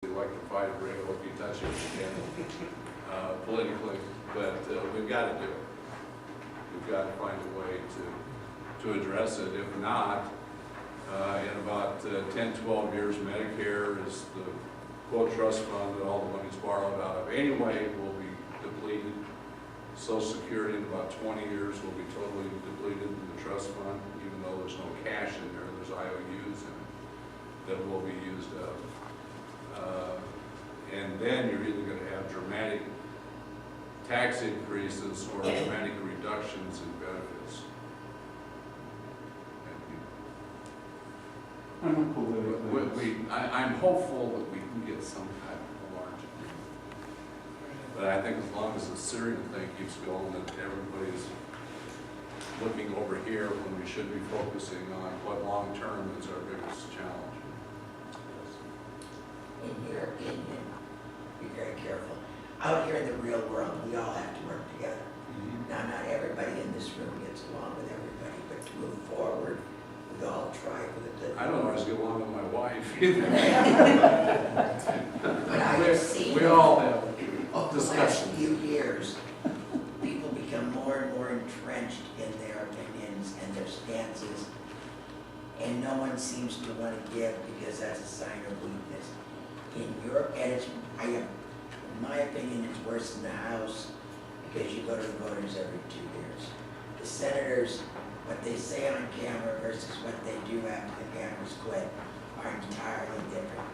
electrified rail if you touch it again, politically, but we've got to do it. We've got to find a way to address it. If not, in about 10, 12 years, Medicare is the quote trust fund that all the money's borrowed out of anyway will be depleted. Social Security in about 20 years will be totally depleted in the trust fund, even though there's no cash in there, there's IOUs in it that will be used up. And then you're either going to have dramatic tax increases or dramatic reductions in benefits. I'm I'm hopeful that we can get some kind of a large agreement. But I think as long as the Syrian thing keeps going, that everybody's looking over here when we should be focusing on what long-term is our biggest challenge. In your opinion, be very careful. Out here in the real world, we all have to work together. Now, not everybody in this room gets along with everybody, but to move forward, we all try for the good. I don't always get along with my wife either. But I have seen we all have over the last discussions. few years, people become more and more entrenched in their opinions and their stances, and no one seems to want to give because that's a sign of weakness. In Europe, and in my opinion, it's worse in the House because you go to the voters every 2 years. The senators, what they say on camera versus what they do after the cameras quit are entirely different.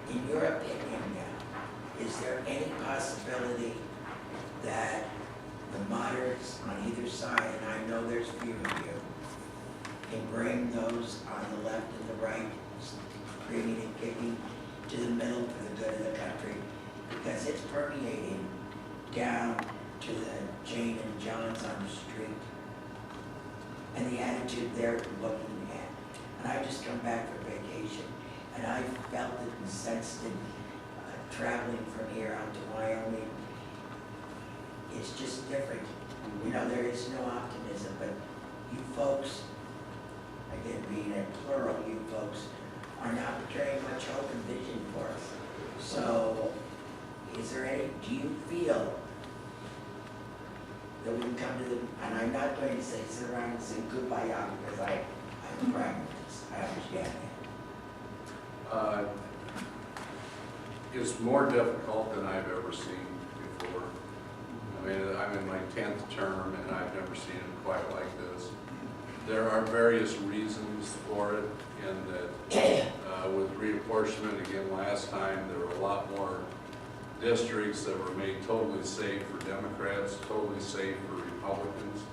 In your opinion now, is there any possibility that the moderates on either side, and I know there's few of you, can bring those on the left and the right, screaming and kicking, to the middle for the good of the country, because it's permeating down to the Jane and John's on the street, and the attitude they're looking at. And I just come back from vacation, and I felt it and sensed it traveling from here out to Wyoming. It's just different. You know, there is no optimism, but you folks, again being a plural, you folks, are not portraying much hope and vision for us. So, is there any, do you feel that we can come to the, and I'm not going to say sit around and say goodbye out because I'm a pragmatist, I understand that. It's more difficult than I've ever seen before. I mean, I'm in my 10th term and I've never seen it quite like this. There are various reasons for it, in that with reapportionment, again, last time, there were a lot more districts that were made totally safe for Democrats, totally safe for Republicans.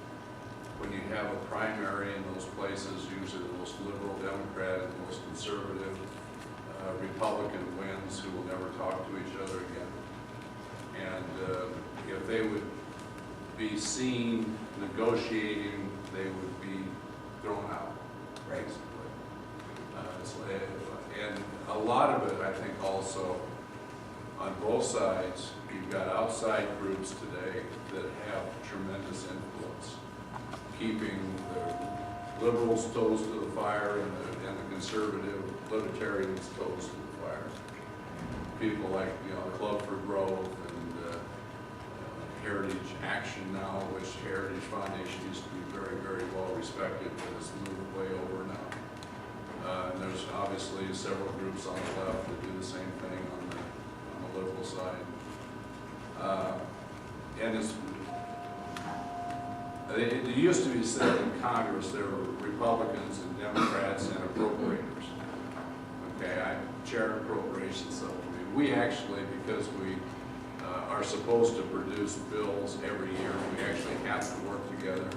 When you have a primary in those places, usually the most liberal Democrat and the most conservative Republican wins, who will never talk to each other again. And if they would be seen negotiating, they would be thrown out, basically. And a lot of it, I think, also on both sides, you've got outside groups today that have tremendous influence, keeping the liberals' toes to the fire and the conservative libertarians' toes to the fire. People like, you know, the Club for Growth and Heritage Action now, which Heritage Foundation used to be very, very well respected, but has moved way over now. And there's obviously several groups on the left that do the same thing on the liberal side. And it used to be said in Congress there were Republicans and Democrats and appropriators. Okay, I chair appropriations subcommittee. We actually, because we are supposed to produce bills every year, we actually have to work together.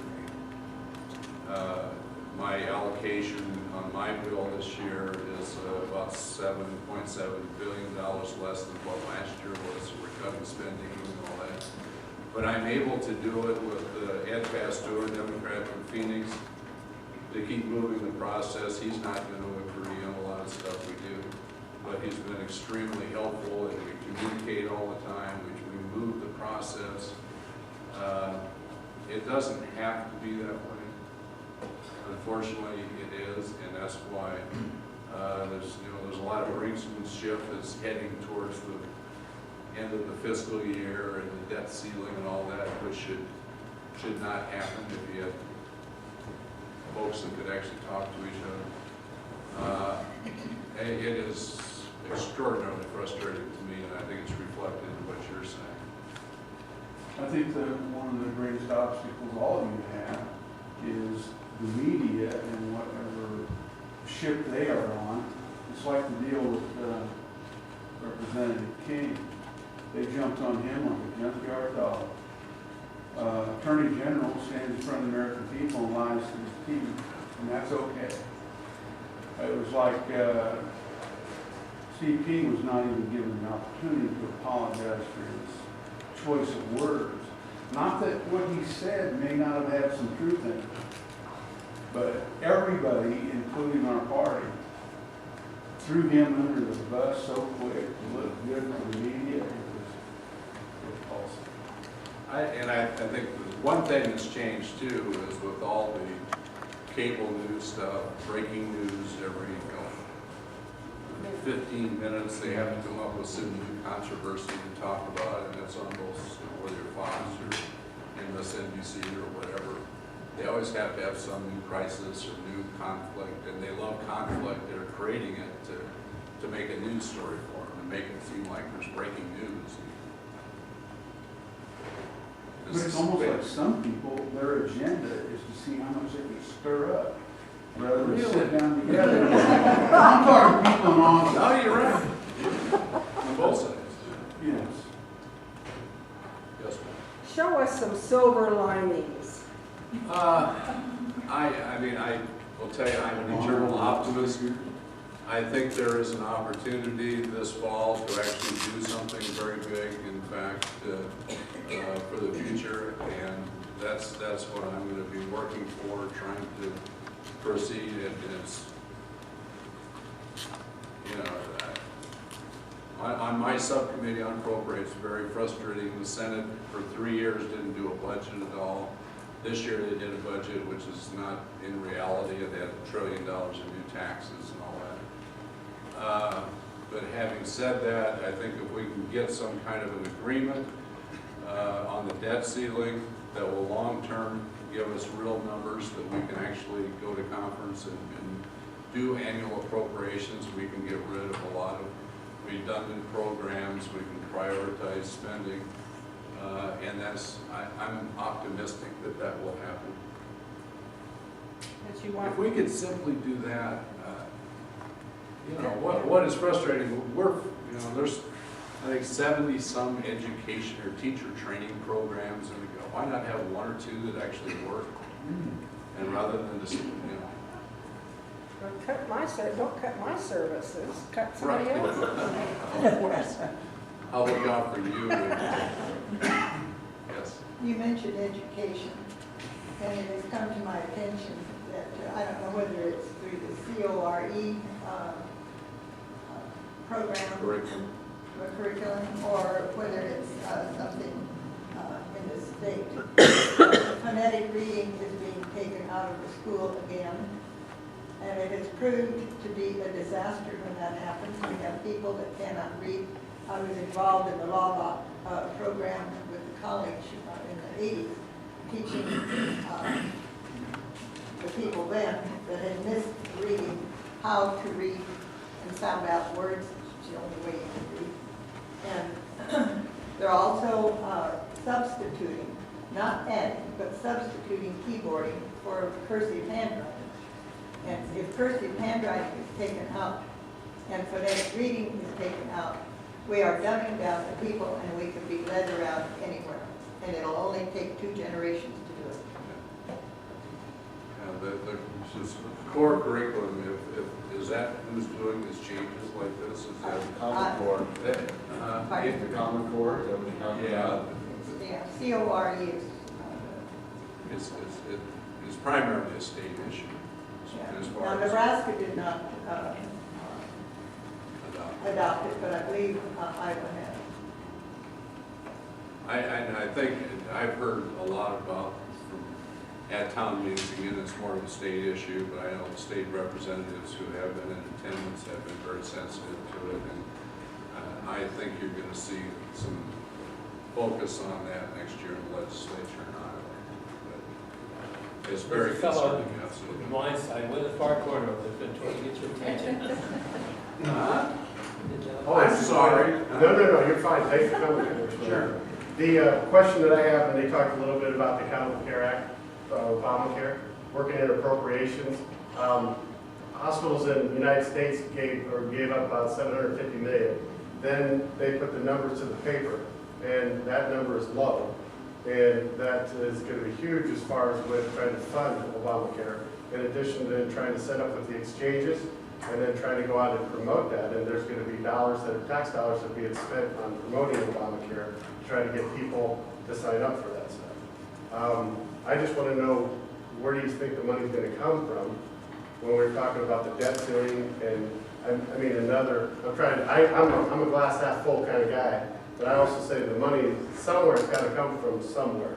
My allocation on my bill this year is about $7.7 billion less than what last year was. So we're cutting spending and all that. But I'm able to do it with Ed Pasteur, Democrat from Phoenix, to keep moving the process. He's not going to agree on a lot of stuff we do, but he's been extremely helpful, and we communicate all the time. We move the process. It doesn't have to be that way. Unfortunately, it is, and that's why There's a lot of brinksmanship that's heading towards the end of the fiscal year and the debt ceiling and all that, which should not happen if you had folks that could actually talk to each other. It is extraordinarily frustrating to me, and I think it's reflected in what you're saying. I think that one of the greatest obstacles all of you have is the media and whatever ship they are on. It's like the deal with Representative King. They jumped on him like a junkyard dog. Attorney General stands in front of the American people and lies to his team, and that's okay. It was like Steve King was not even given the opportunity to apologize for his choice of words. Not that what he said may not have had some truth in it, but everybody, including our party, threw him under the bus so quick to look good for the media. It was repulsive. I think one thing that's changed too is with all the cable news stuff, breaking news every 15 minutes, they have to come up with some new controversy to talk about, and it's on both, whether you're Fox or MSNBC or whatever. They always have to have some new crisis or new conflict, and they love conflict. They're creating it to make a news story for them and make it seem like there's breaking news. But it's almost like some people, their agenda is to see how much they can stir up, rather than sit down together. I'm talking people in office. No, you're right. On both sides. Yes. Yes, ma'am. Show us some silver linings. I will tell you, I'm an eternal optimist. I think there is an opportunity this fall to actually do something very big, in fact, for the future, and that's what I'm going to be working for, trying to proceed. It's, on my subcommittee on appropriates, very frustrating. The Senate for 3 years didn't do a budget at all. This year they did a budget which is not in reality. They had $1 trillion in new taxes and all that. But having said that, I think if we can get some kind of an agreement on the debt ceiling that will long-term give us real numbers that we can actually go to conference and do annual appropriations, we can get rid of a lot of redundant programs, we can prioritize spending, and I'm optimistic that will happen. That you want. If we could simply do that, what is frustrating, there's, I think, 70 some education or teacher training programs, and we go, why not have one or two that actually work? And rather than just, Don't cut my services, cut somebody Right. else's. Of course. I'll look out for you. Yes. You mentioned education, and it has come to my attention that, I don't know whether it's through the CORE program, curriculum, or whether it's something in the state. Phonetic reading is being taken out of the school again, and it has proved to be a disaster when that happens. We have people that cannot read. I was involved in the law program with the college in the 80s, teaching the people then that had missed reading how to read and sound out words, which is the only way you can read. And they're also substituting, not adding, but substituting keyboarding for cursive handwriting. And if cursive handwriting is taken out and phonetic reading is taken out, we are dumbing down the people, and we could be led around anywhere. And it'll only take 2 generations to do it. The core curriculum, is that who's doing these changes like this? Is that Common Core. Pardon? The Common Core, is that what you're talking about? Yeah, CORE is. It's primarily a state issue. As Now, far as Nebraska did not adopt it, but I believe Iowa has. I think I've heard a lot about from at town meetings. Again, it's more of a state issue, but I know the state representatives who have been in attendance have been very sensitive to it, and I think you're going to see some focus on that next year in the legislature in Iowa. But it's very There's a fellow concerning, absolutely. on my side, with a far corner, that's been trying to get your attention. Huh? Oh, I'm sorry. No, you're fine, thanks for coming, Commissioner. Sure. The question that I have, and they talked a little bit about the Accountable Care Act, Obamacare, working in appropriations. Hospitals in the United States gave up about $750 million. Then they put the numbers to the paper, and that number is low. And that is going to be huge as far as with trying to fund Obamacare, in addition to trying to set up with the exchanges, and then trying to go out and promote that. And there's going to be dollars that are tax dollars that are being spent on promoting Obamacare to try to get people to sign up for that stuff. I just want to know, where do you think the money's going to come from when we're talking about the debt ceiling? And I'm a glass half full kind of guy, but I also say the money somewhere's got to come from somewhere.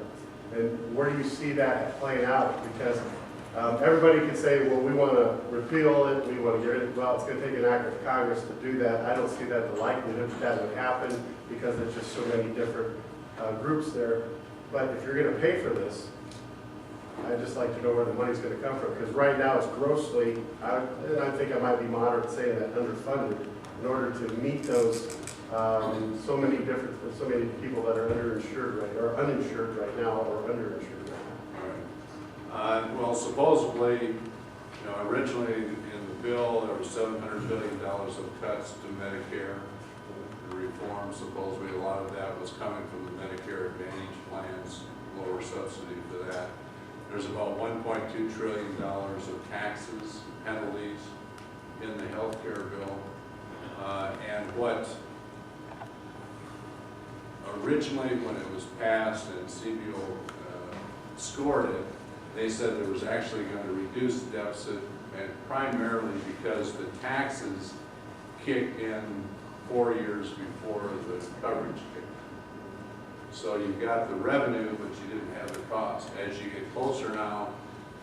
And where do you see that playing out? Because everybody could say, well, we want to repeal it, we want to get rid of it. Well, it's going to take an act of Congress to do that. I don't see that the likelihood that would happen because there's just so many different groups there. But if you're going to pay for this, I'd just like to know where the money's going to come from, because right now it's grossly, and I think I might be moderate saying that, underfunded in order to meet those so many people that are underinsured or uninsured right now, or underinsured right Right. Well, supposedly, originally in the bill, there was $700 billion of cuts to Medicare. The reform, supposedly a lot of that was coming from the Medicare Advantage plans, lower subsidy for that. There's about $1.2 trillion of taxes, penalties in the health care bill. And what originally, when it was passed and CBO scored it, they said it was actually going to reduce the deficit, and primarily because the taxes kick in 4 years before the coverage kicked in. So you got the revenue, but you didn't have the cost. As you get closer now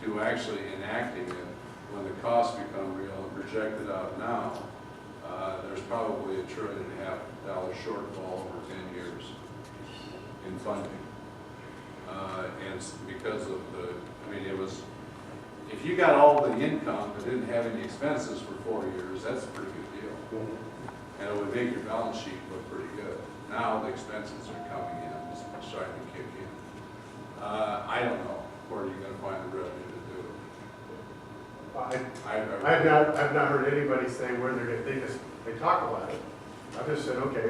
to actually enacting it, when the costs become real and projected out now, there's probably $1.5 trillion shortfall over 10 years in funding. And because of it was, if you got all the income but didn't have any expenses for 4 years, that's a pretty good deal. And it would make your balance sheet look pretty good. Now the expenses are coming in, it's starting to kick in. I don't know, where are you going to find the revenue to do it? I've not heard anybody say where they talk about it. I've just said, okay,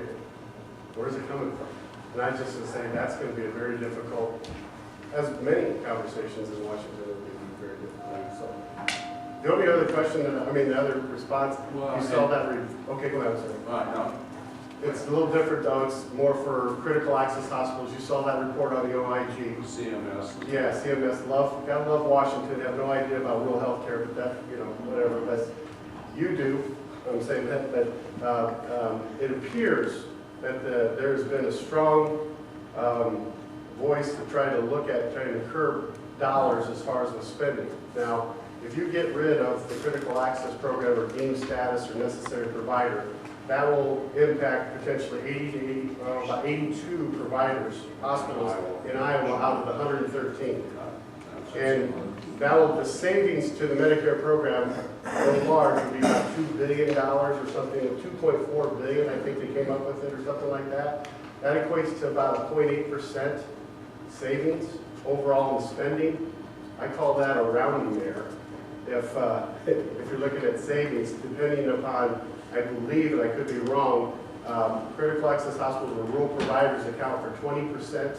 where's it coming from? And I just was saying that's going to be a very difficult, as many conversations in Washington will be very difficult. So the only other question the other response, you saw that, okay, go ahead, sir. No. It's a little different though, it's more for critical access hospitals. You saw that report on the OIG. CMS. Yeah, CMS, gotta love Washington, have no idea about rural health care, but that, whatever, but you do. I'm saying that it appears that there's been a strong voice to try to trying to curb dollars as far as the spending. Now, if you get rid of the critical access program or deemed status or necessary provider, that will impact potentially about 82 providers, hospitals in Iowa out of the 113. And the savings to the Medicare program, so large, would be about $2 billion or something, $2.4 billion, I think they came up with it, or something like that. That equates to about a 0.8% savings overall in spending. I call that a rounding error. If you're looking at savings, depending upon, I believe, and I could be wrong, critical access hospitals or rural providers account for 20%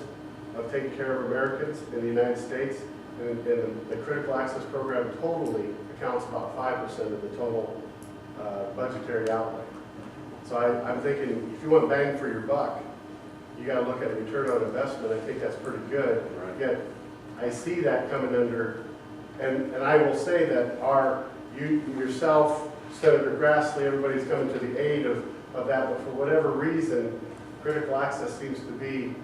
of taking care of Americans in the United States. And the critical access program totally accounts about 5% of the total budgetary outlay. So I'm thinking, if you want bang for your buck, you got to look at return on investment. I think that's pretty good. Right. Yet I see that coming under, and I will say that yourself, Senator Grassley, everybody's coming to the aid of that, but for whatever reason, critical access seems to be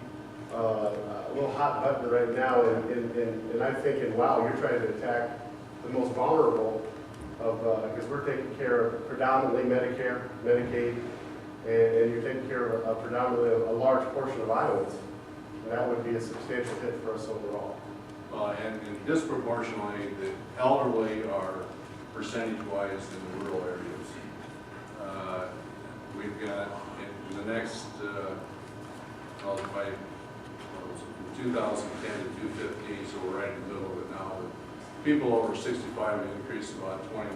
a little hot button right now, and I'm thinking, wow, you're trying to attack the most vulnerable of, because we're taking care of predominantly Medicare, Medicaid, and you're taking care of predominantly a large portion of Iowans. And that would be a substantial hit for us overall. And disproportionately, the elderly are percentage-wise in the rural areas. We've got in the next, well, by 2010 to 250, so we're right in the middle of it now. People over 65 have increased about 21%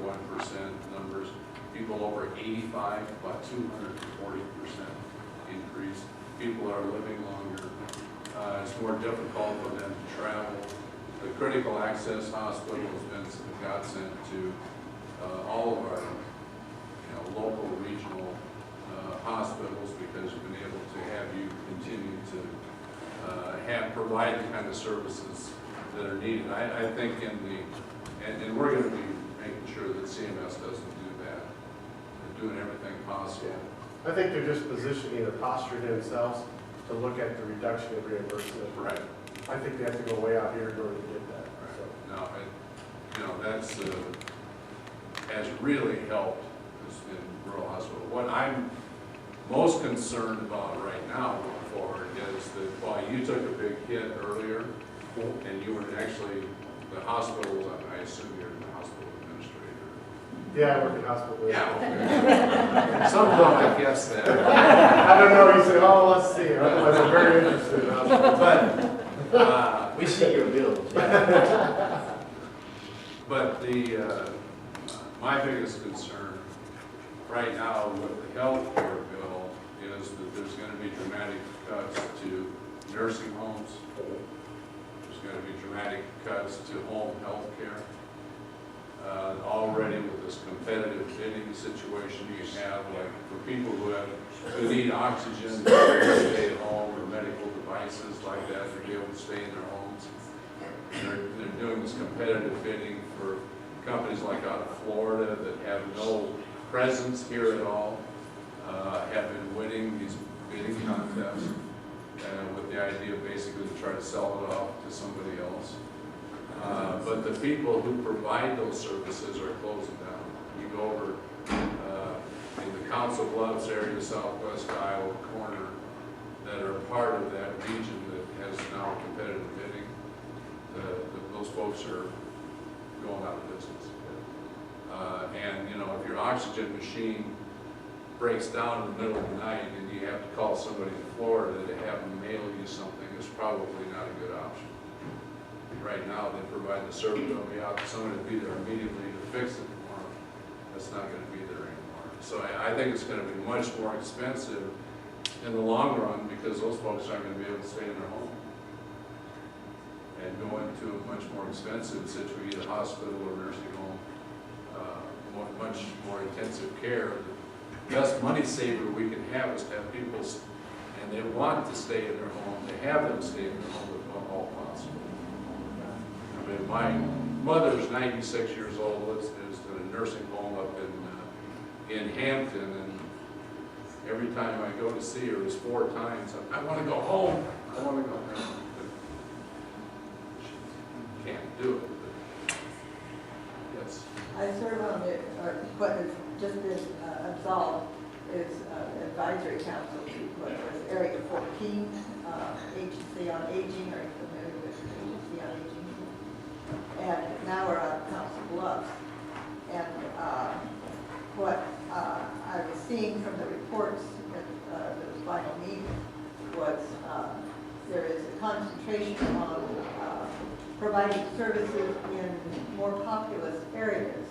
numbers. People over 85, about 240% increase. People are living longer. It's more difficult for them to travel. The critical access hospital has been a godsend to all of our local, regional hospitals, because we've been able to have you continue to provide the kind of services that are needed. I think and we're going to be making sure that CMS doesn't do that. They're doing everything possible. I think they're just positioning or posturing themselves to look at the reduction of reimbursement. Right. I think they have to go way out here in order to get that. Right. No, that's has really helped in rural hospital. What I'm most concerned about right now going forward is that while you took a big hit earlier, and you were actually the hospital, I assume you're the hospital administrator. Yeah, I work in hospital. Yeah. Somehow I guess that. I don't know, you said, oh, let's see. Otherwise, I'm very interested in hospital. But We see your bills. But my biggest concern right now with the health care bill is that there's going to be dramatic cuts to nursing homes. There's going to be dramatic cuts to home health care. Already with this competitive bidding situation you have, like for people who need oxygen, to stay at home, or medical devices like that, to be able to stay in their homes. They're doing this competitive bidding for companies like out of Florida that have no presence here at all, have been winning these bidding contests with the idea basically to try to sell it off to somebody else. But the people who provide those services are closing down. You go over in the Council Bluffs area, southwest Iowa corner, that are part of that region that has now competitive bidding. Those folks are going out of business. And if your oxygen machine breaks down in the middle of the night and you have to call somebody in Florida to have them mail you something, it's probably not a good option. Right now, they provide the service, they'll be out, someone will be there immediately to fix it tomorrow. That's not going to be there anymore. So I think it's going to be much more expensive in the long run because those folks aren't going to be able to stay in their home and go into a much more expensive situation, either hospital or nursing home, much more intensive care. The best money saver we can have is to have people, and they want to stay in their home, to have them stay in their home if all possible. I mean, my mother's 96 years old, lives in a nursing home up in Hampton, and every time I go to see her, it's 4 times, I want to go home, I want to go home. Can't do it. But yes. I serve on the, what has just been absolved is advisory council to what was Area 14, Agency on Aging, or familiar with Agency on Aging. And now we're on Council Bluffs. And what I was seeing from the reports at the final meeting was there is a concentration on providing services in more populous areas.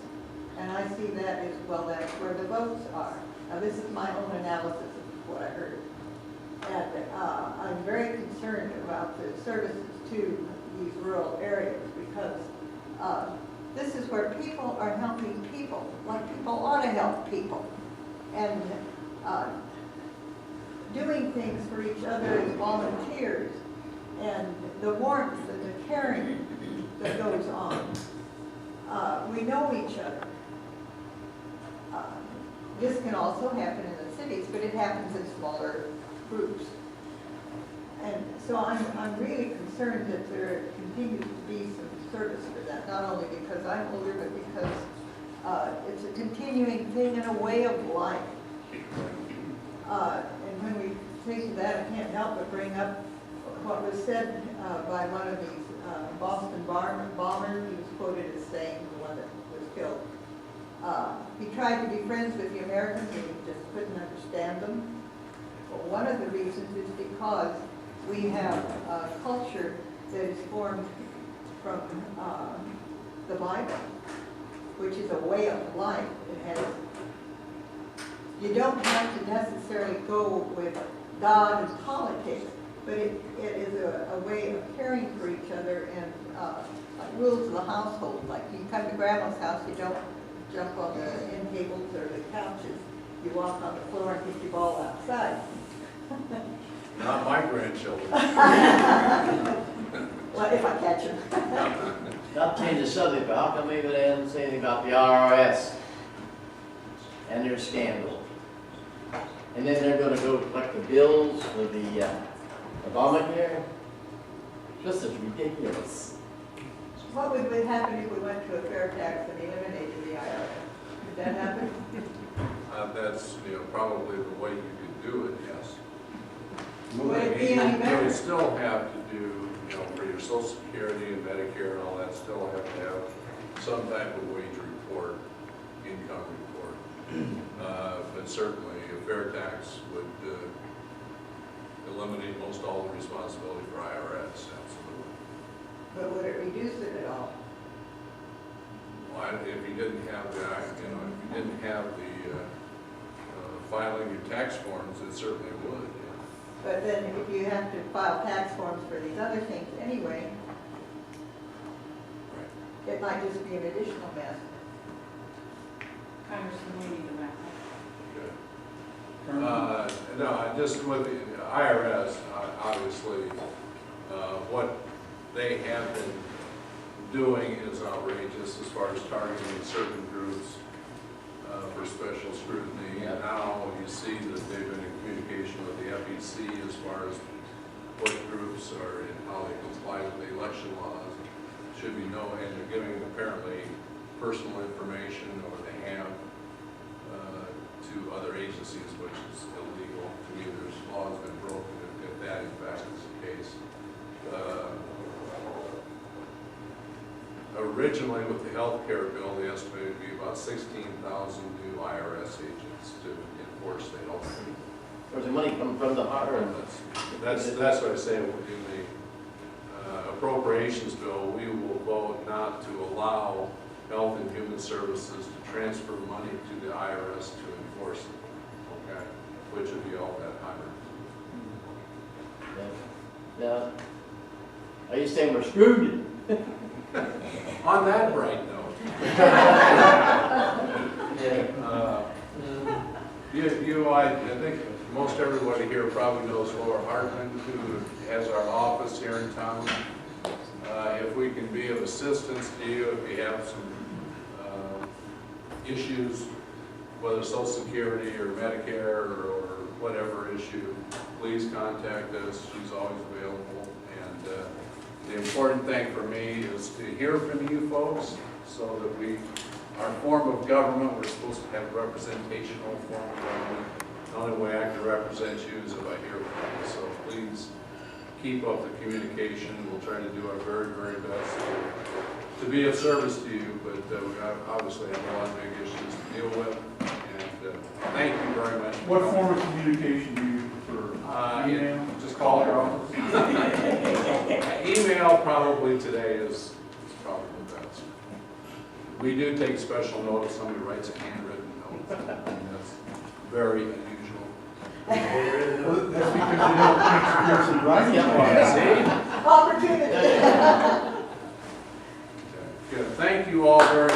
And I see that as, well, that's where the votes are. Now, this is my own analysis of what I heard. And I'm very concerned about the services to these rural areas because this is where people are helping people, like people ought to help people. And doing things for each other as volunteers, and the warmth and the caring that goes on. We know each other. This can also happen in the cities, but it happens in smaller groups. And so I'm really concerned that there continues to be some service for that, not only because I'm older, but because it's a continuing thing and a way of life. And when we think of that, I can't help but bring up what was said by one of these Boston bombers. He was quoted as saying, the one that was killed, he tried to be friends with the Americans and he just couldn't understand them. Well, one of the reasons is because we have a culture that is formed from the Bible, which is a way of life. It has, you don't have to necessarily go with God and politics, but it is a way of caring for each other and like rules of the household. Like you come to grandma's house, you don't jump on the end tables or the couches. You walk on the floor and kick your ball outside. Not my grandchildren. Well, if I catch them. Not to change the subject, but how come they didn't say anything about the IRS and their scandal? And then they're gonna go collect the bills for the Obamacare? This is ridiculous. What would happen if we went to a fair tax and eliminated the IRS? Would that happen? That's, probably the way you could do it, yes. Would it be any You better? would still have to do, for your Social Security and Medicare and all that, still have to have some type of wage report, income report. But certainly a fair tax would eliminate most all the responsibility for IRS, absolutely. But would it reduce it at all? Well, if you didn't have the, if you didn't have the filing your tax forms, it certainly would, yeah. But then if you have to file tax forms for these other things anyway, it might just be an additional mess. Congressman, we need to wrap up. Good. No, just with the IRS, obviously, what they have been doing is outrageous as far as targeting certain groups for special scrutiny. And now you see that they've been in communication with the FEC as far as what groups are and how they comply with the election laws. Should be no, and they're giving apparently personal information, or they have, to other agencies, which is illegal. To me, there's laws been broken if that in fact is the case. Originally, with the health care bill, they estimated to be about 16,000 new IRS agents to enforce the health care. Where's the money coming from the hard? That's what I say in the appropriations bill. We will vote not to allow Health and Human Services to transfer money to the IRS to enforce it. Okay, which would be all that higher. Yeah. Are you saying we're screwed? On that bright note, I think most everybody here probably knows Laura Hartman, who has our office here in town. If we can be of assistance to you, if you have some issues, whether Social Security or Medicare or whatever issue, please contact us. She's always available. And the important thing for me is to hear from you folks, so that our form of government, we're supposed to have representational form of government. The only way I can represent you is if I hear from you. So please keep up the communication. We'll try to do our very, very best to be of service to you, but we obviously have a lot of big issues to deal with. And thank you very much. What form of communication do you prefer? Email? Just call your office. Email probably today is probably the best. We do take special note if somebody writes a handwritten note. That's very unusual. Well, that's because they don't teach the person writing. Opportunity. Okay. Good. Thank you all very